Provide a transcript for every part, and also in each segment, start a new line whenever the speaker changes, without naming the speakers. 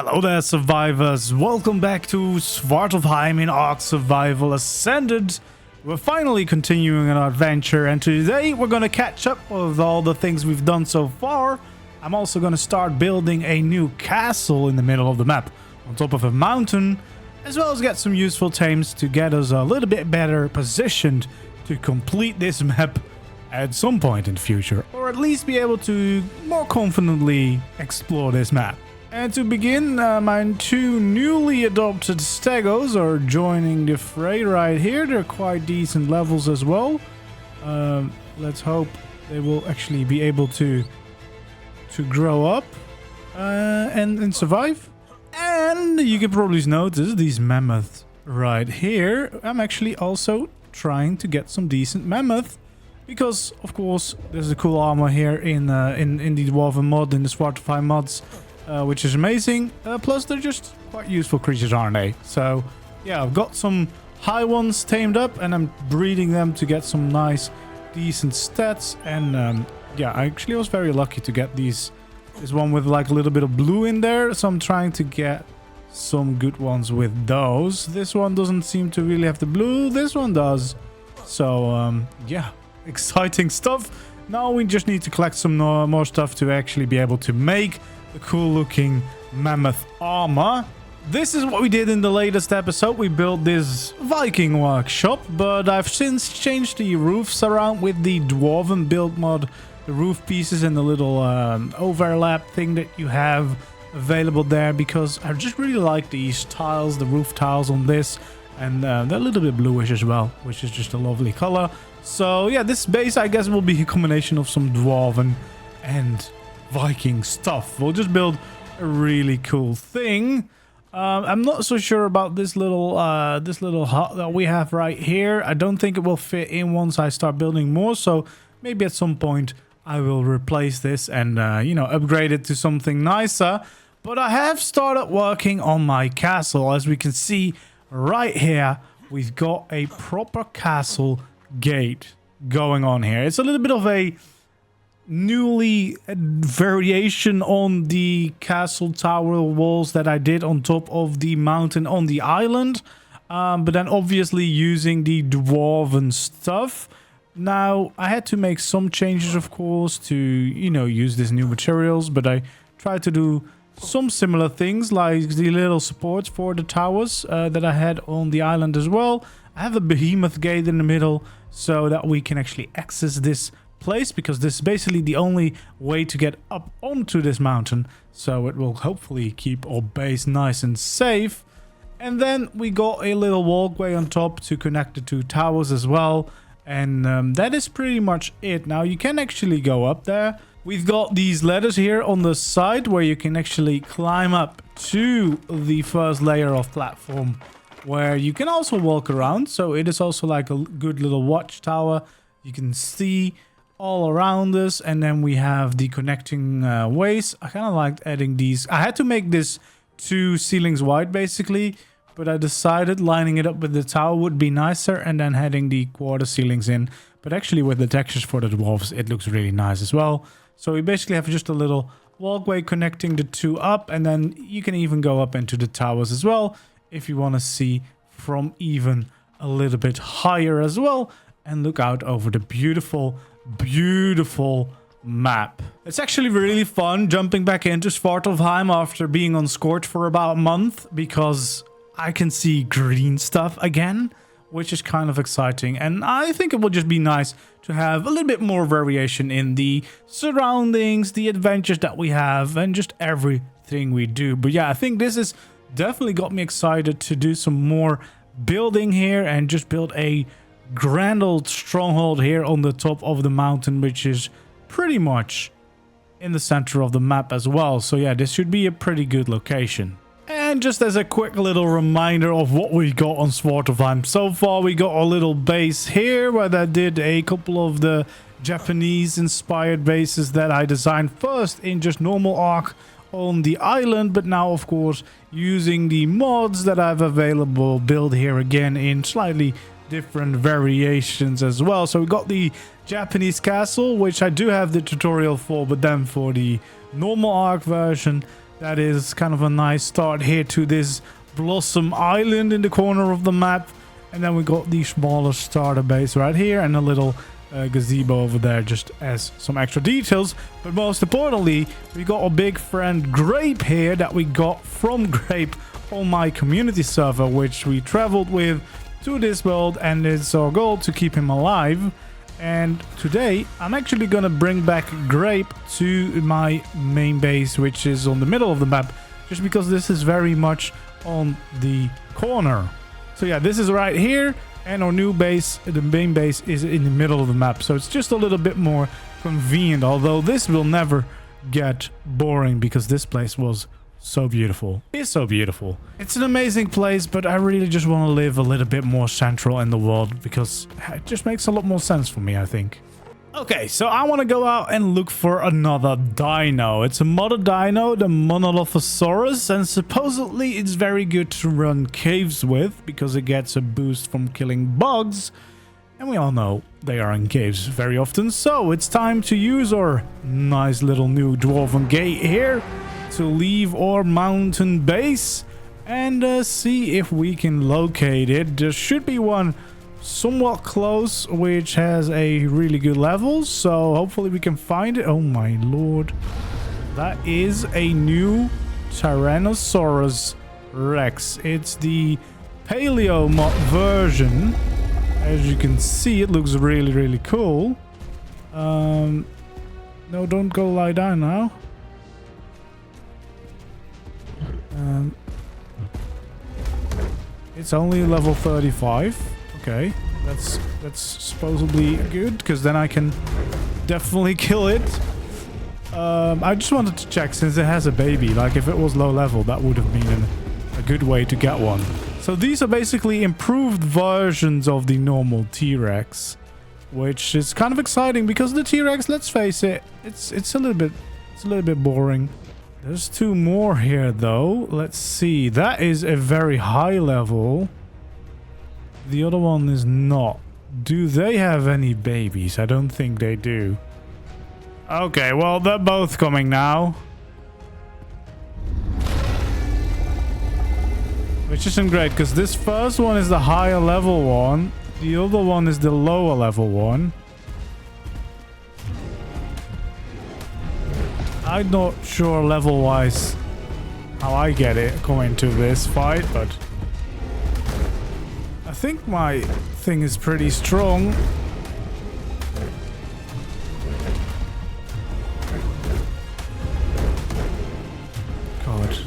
Hello there, survivors. Welcome back to Svartalfheim in ARK Survival Ascended. We're finally continuing our adventure, and today we're going to catch up with all the things we've done so far. I'm also going to start building a new castle in the middle of the map, on top of a mountain, as well as get some useful tames to get us a little bit better positioned to complete this map at some point in the future, or at least be able to more confidently explore this map. And to begin, my two newly adopted stegos are joining the fray right here. They're quite decent levels as well. Let's hope they will actually be able to grow up and survive. And you can probably notice these mammoths right here. I'm actually also trying to get some decent mammoth, because of course there's a cool armor here in the dwarven mod, in the Svartalfheim mods. Which is amazing. Plus, they're just quite useful creatures, aren't they? So, yeah, I've got some high ones tamed up, and I'm breeding them to get some nice, decent stats. And, yeah, I actually was very lucky to get this one with, like, a little bit of blue in there. So I'm trying to get some good ones with those. This one doesn't seem to really have the blue. This one does. So, yeah, exciting stuff. Now we just need to collect some more stuff to actually be able to make the cool looking mammoth armor. This is what we did in the latest episode. We built this Viking workshop, but I've since changed the roofs around with the dwarven build mod, the roof pieces and the little overlap thing that you have available there, because I just really like these tiles, the roof tiles on this, and they're a little bit bluish as well, which is just a lovely color. So yeah, this base I guess will be a combination of some dwarven and Viking stuff. We'll just build a really cool thing. I'm not so sure about this little hut that we have right here. I don't think it will fit in once I start building more, so maybe at some point I will replace this and you know, upgrade it to something nicer. But I have started working on my castle. As we can see right here, we've got a proper castle gate going on here. It's a little bit of a newly variation on the castle tower walls that I did on top of the mountain on the island, but then obviously using the dwarven stuff. Now I had to make some changes, of course, to, you know, use these new materials, but I tried to do some similar things like the little supports for the towers that I had on the island as well. I have a behemoth gate in the middle so that we can actually access this place, because this is basically the only way to get up onto this mountain, so it will hopefully keep our base nice and safe. And then we got a little walkway on top to connect the two towers as well, and that is pretty much it. Now you can actually go up there. We've got these ladders here on the side where you can actually climb up to the first layer of platform, where you can also walk around. So it is also like a good little watchtower. You can see all around us, and then we have the connecting ways. I kind of liked adding these. I had to make this 2 ceilings wide basically, but I decided lining it up with the tower would be nicer, and then adding the quarter ceilings in. But actually with the textures for the dwarves, it looks really nice as well. So we basically have just a little walkway connecting the 2 up, and then you can even go up into the towers as well if you want to see from even a little bit higher as well, and look out over the beautiful map. It's actually really fun jumping back into Svartalfheim after being on Scorch for about a month, because I can see green stuff again, which is kind of exciting. And I think it will just be nice to have a little bit more variation in the surroundings, the adventures that we have, and just everything we do. But yeah, I think this has definitely got me excited to do some more building here and just build a grand old stronghold here on the top of the mountain, which is pretty much in the center of the map as well. So yeah, this should be a pretty good location. And just as a quick little reminder of what we got on Svartalfheim so far, we got a little base here where I did a couple of the Japanese inspired bases that I designed first in just normal ARK on the island, but now of course using the mods that I have available, build here again in slightly different variations as well. So we got the Japanese castle, which I do have the tutorial for, but then for the normal ARK version That is kind of a nice start here to this Blossom Island in the corner of the map. And then we got the smaller starter base right here and a little gazebo over there just as some extra details. But most importantly, we got a big friend Grape here that we got from Grape on my community server, which we traveled with to this world, and it's our goal to keep him alive. And today I'm actually gonna bring back Grape to my main base, which is on the middle of the map, just because this is very much on the corner. So yeah, this is right here, and our new base, the main base, is in the middle of the map, so it's just a little bit more convenient, although this will never get boring because this place was so beautiful. It's so beautiful. It's an amazing place, but I really just want to live a little bit more central in the world because it just makes a lot more sense for me, I think. Okay, so I want to go out and look for another dino. It's a mother dino, the Monolithosaurus, and supposedly it's very good to run caves with because it gets a boost from killing bugs. And we all know they are in caves very often, so it's time to use our nice little new dwarven gate here to leave our mountain base and see if we can locate it. There should be one somewhat close which has a really good level, so hopefully we can find it. Oh my lord, that is a new Tyrannosaurus Rex. It's the paleo mod version. As you can see, it looks really cool. No, don't go lie down now. It's only level 35. Okay, that's supposedly good, because then I can definitely kill it. I just wanted to check, since it has a baby, like if it was low level, that would have been a good way to get one. So these are basically improved versions of the normal T-Rex, which is kind of exciting because the T-Rex, let's face it, it's a little bit boring. There's two more here though. Let's see. That is a very high level. The other one is not. Do they have any babies? I don't think they do. Okay, well, they're both coming now. Which isn't great, because this first one is the higher level one. The other one is the lower level one. I'm not sure level-wise how I get it going to this fight, but I think my thing is pretty strong. God.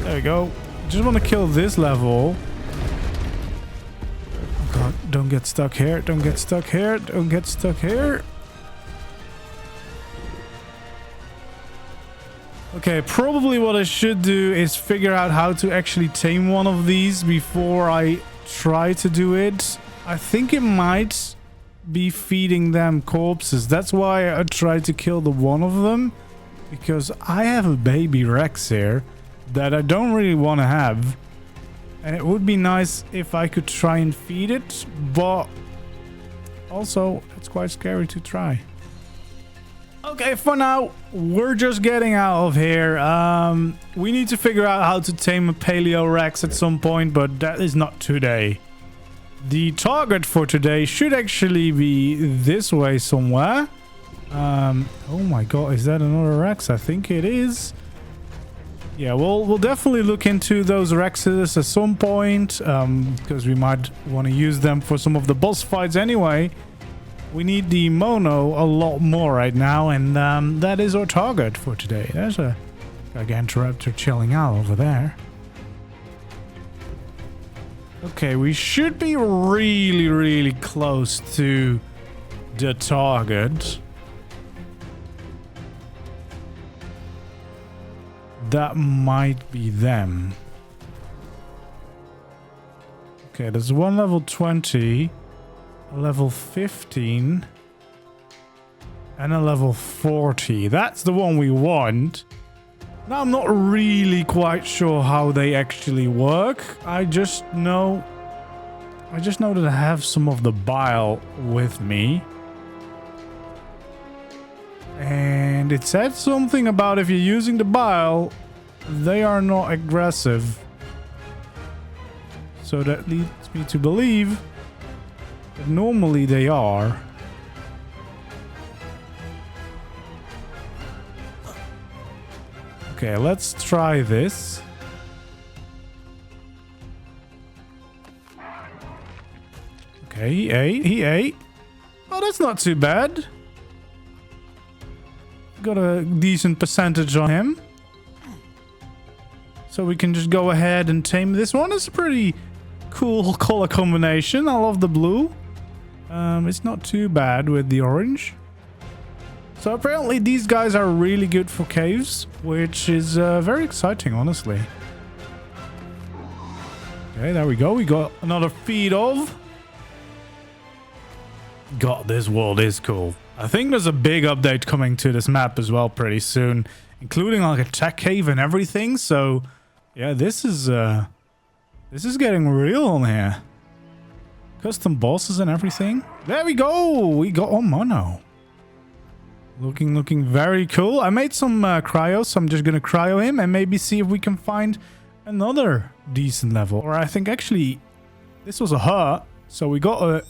There we go. Just want to kill this level. God, don't get stuck here. Don't get stuck here. Don't get stuck here. Okay, probably what I should do is figure out how to actually tame one of these before I try to do it. I think it might be feeding them corpses. That's why I tried to kill the one of them. Because I have a baby Rex here that I don't really want to have. And it would be nice if I could try and feed it, but also it's quite scary to try. Okay, for now, we're just getting out of here. We need to figure out how to tame a Paleo Rex at some point, but that is not today. The target for today should actually be this way somewhere. Oh my god, is that another Rex? I think it is. Yeah, we'll definitely look into those Rexes at some point, because we might want to use them for some of the boss fights anyway. We need the mono a lot more right now, and that is our target for today. There's a Gigantoraptor chilling out over there. Okay, we should be really close to the target. That might be them. Okay, there's one level 20, a level 15, and a level 40. That's the one we want. Now, I'm not really quite sure how they actually work. I just know that I have some of the bile with me. it said something about if you're using the bile, they are not aggressive. So that leads me to believe that normally they are. Okay, let's try this. Okay, he ate. Oh, that's not too bad. Got a decent percentage on him. So we can just go ahead and tame this one. It's a pretty cool color combination. I love the blue. It's not too bad with the orange. So apparently these guys are really good for caves, which is very exciting, honestly. Okay, there we go. We got another feed of. God, this world is cool. I think there's a big update coming to this map as well pretty soon, including like a tech cave and everything. So yeah, this is getting real on here. Custom bosses and everything. There we go. We got on mono. Looking very cool. I made some cryo, so I'm just gonna cryo him and maybe see if we can find another decent level. Or I think actually this was a her, so we got a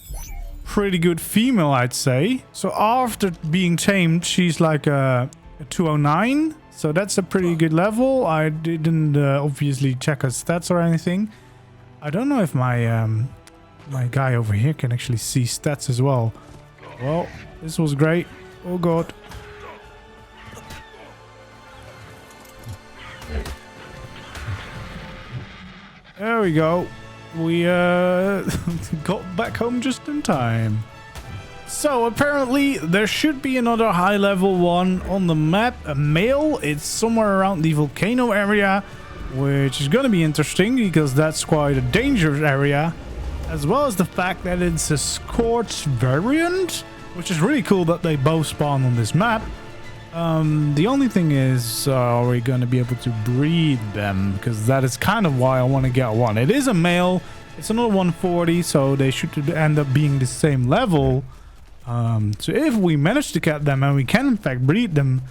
pretty good female, I'd say. So after being tamed, she's like a 209. So that's a pretty good level. I didn't obviously check her stats or anything. I don't know if my my guy over here can actually see stats as well. Well, this was great. Oh god. There we go. We got back home just in time. So apparently there should be another high level one on the map. A male. It's somewhere around the volcano area, which is going to be interesting because that's quite a dangerous area. As well as the fact that it's a scorched variant, which is really cool that they both spawn on this map. The only thing is, are we going to be able to breed them? Because that is kind of why I want to get one. It is a male. It's another 140, so they should end up being the same level. So if we manage to get them and we can in fact breed them,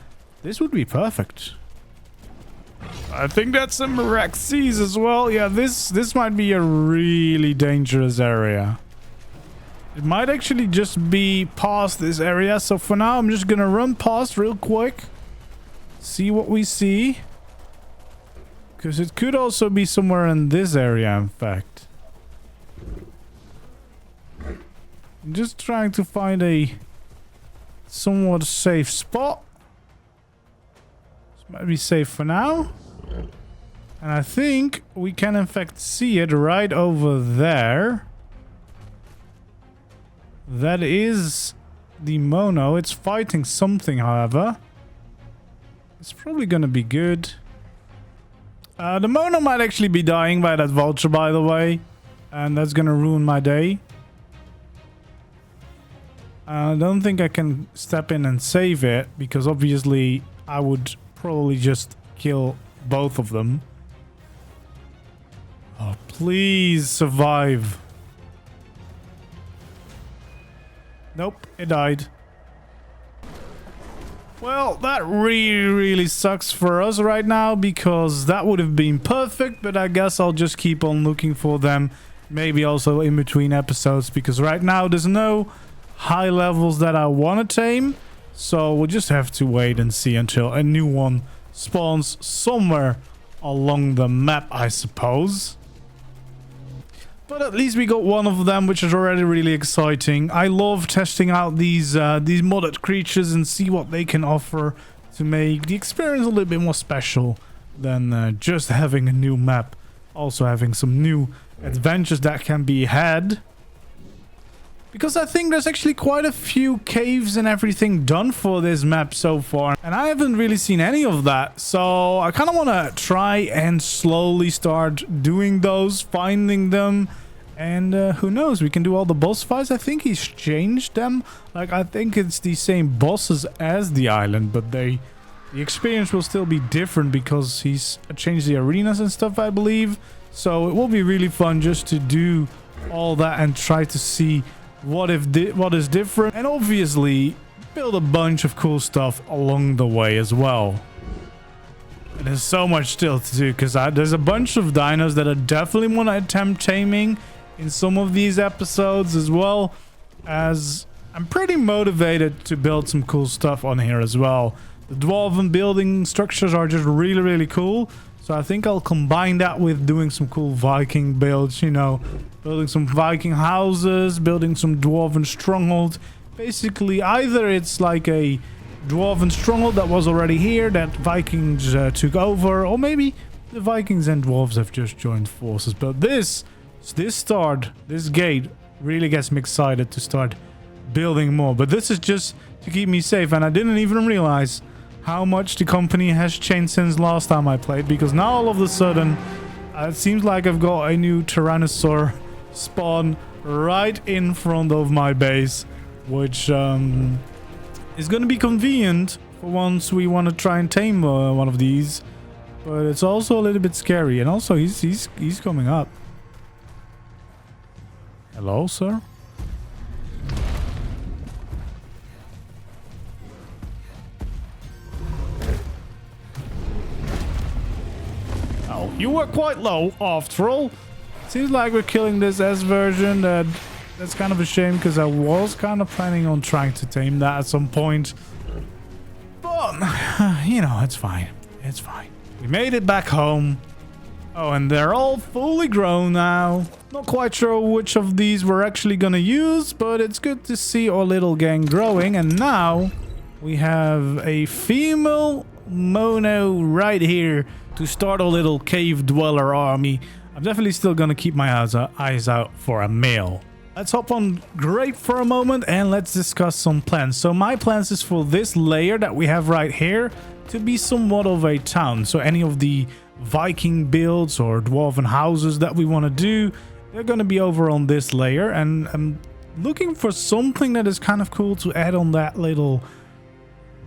this would be perfect. I think that's some Meraxes as well. Yeah, this might be a really dangerous area. It might actually just be past this area. So for now, I'm just going to run past real quick. See what we see. Because it could also be somewhere in this area, in fact. I'm just trying to find a somewhat safe spot. This might be safe for now. And I think we can in fact see it right over there. That is the mono. It's fighting something, however. It's probably going to be good. The mono might actually be dying by that vulture, by the way. And that's going to ruin my day. I don't think I can step in and save it, because obviously I would probably just kill both of them. Oh, please survive. Nope, it died. Well, that really sucks for us right now, because that would have been perfect, but I guess I'll just keep on looking for them. Maybe also in between episodes, because right now there's no high levels that I want to tame. So we'll just have to wait and see until a new one spawns somewhere along the map, I suppose. But at least we got one of them, which is already really exciting. I love testing out these modded creatures and see what they can offer to make the experience a little bit more special than just having a new map. Also having some new adventures that can be had. Because I think there's actually quite a few caves and everything done for this map so far. And I haven't really seen any of that. So I kind of want to try and slowly start doing those, finding them. And who knows, we can do all the boss fights. I think he's changed them. Like, I think it's the same bosses as the island, but the experience will still be different because he's changed the arenas and stuff, I believe. So it will be really fun just to do all that and try to see what is different. And obviously build a bunch of cool stuff along the way as well. And there's so much still to do because there's a bunch of dinos that I definitely want to attempt taming in some of these episodes, as well as I'm pretty motivated to build some cool stuff on here as well. The dwarven building structures are just really, really cool. So I think I'll combine that with doing some cool Viking builds, you know, building some Viking houses, building some dwarven strongholds. Basically, either it's like a dwarven stronghold that was already here that Vikings took over, or maybe the Vikings and dwarves have just joined forces. But this gate really gets me excited to start building more. But this is just to keep me safe, and I didn't even realize how much the company has changed since last time I played, because now all of a sudden it seems like I've got a new Tyrannosaur spawn right in front of my base, which is going to be convenient for once we want to try and tame one of these, but it's also a little bit scary. And also he's coming up. Hello, sir. Oh, you were quite low after all. Seems like we're killing this S version. That's kind of a shame, because I was kind of planning on trying to tame that at some point. But, you know, it's fine. It's fine. We made it back home. Oh, and they're all fully grown now. Not quite sure which of these we're actually gonna use, but it's good to see our little gang growing. And now we have a female mono right here to start a little cave dweller army. I'm definitely still gonna keep my eyes out for a male. Let's hop on Grape for a moment and let's discuss some plans. So my plans is for this layer that we have right here to be somewhat of a town. So any of the Viking builds or dwarven houses that we want to do, they're going to be over on this layer. And I'm looking for something that is kind of cool to add on that little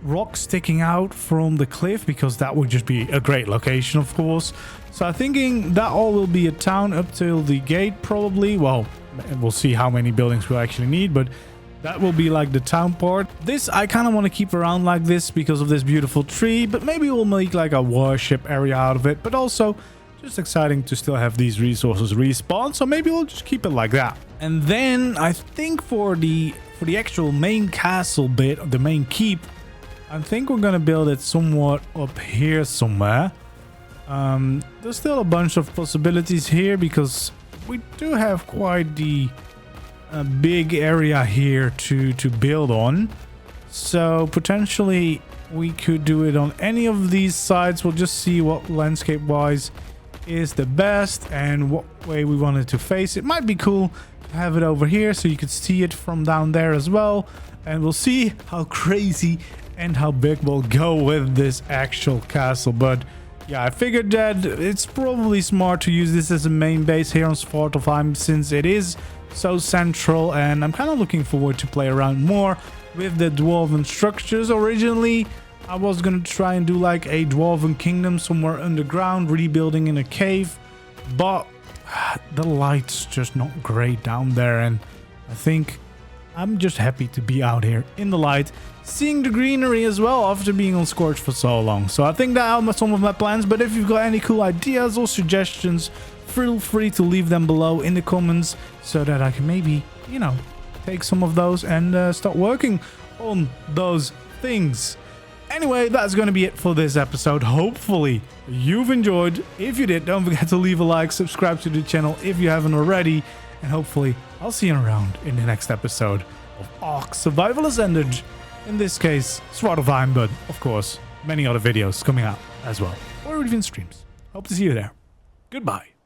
rock sticking out from the cliff, because that would just be a great location, of course. So I'm thinking that all will be a town up till the gate, probably. Well, we'll see how many buildings we'll actually need, but that will be like the town part. This I kind of want to keep around like this because of this beautiful tree, but maybe we'll make like a worship area out of it. But also just exciting to still have these resources respawn, so maybe we'll just keep it like that. And then I think for the actual main castle bit, the main keep, I think we're gonna build it somewhat up here somewhere. There's still a bunch of possibilities here because we do have quite the big area here to build on. So potentially we could do it on any of these sides. We'll just see what landscape wise is the best and what way we want it to face. It might be cool to have it over here so you could see it from down there as well. And we'll see how crazy and how big we'll go with this actual castle. But yeah, I figured that it's probably smart to use this as a main base here on Svartalfheim, since it is so central, and I'm kind of looking forward to play around more with the dwarven structures. Originally, I was going to try and do like a dwarven kingdom somewhere underground, rebuilding in a cave, but the light's just not great down there, and I think I'm just happy to be out here in the light, seeing the greenery as well after being on Scorch for so long. So I think that are some of my plans, but if you've got any cool ideas or suggestions, feel free to leave them below in the comments so that I can maybe, you know, take some of those and start working on those things. Anyway, that's going to be it for this episode. Hopefully you've enjoyed. If you did, don't forget to leave a like, subscribe to the channel if you haven't already, and hopefully I'll see you around in the next episode of ARK Survival Ascended. In this case, Svartalfheim, but of course, many other videos coming out as well, or even streams. Hope to see you there. Goodbye.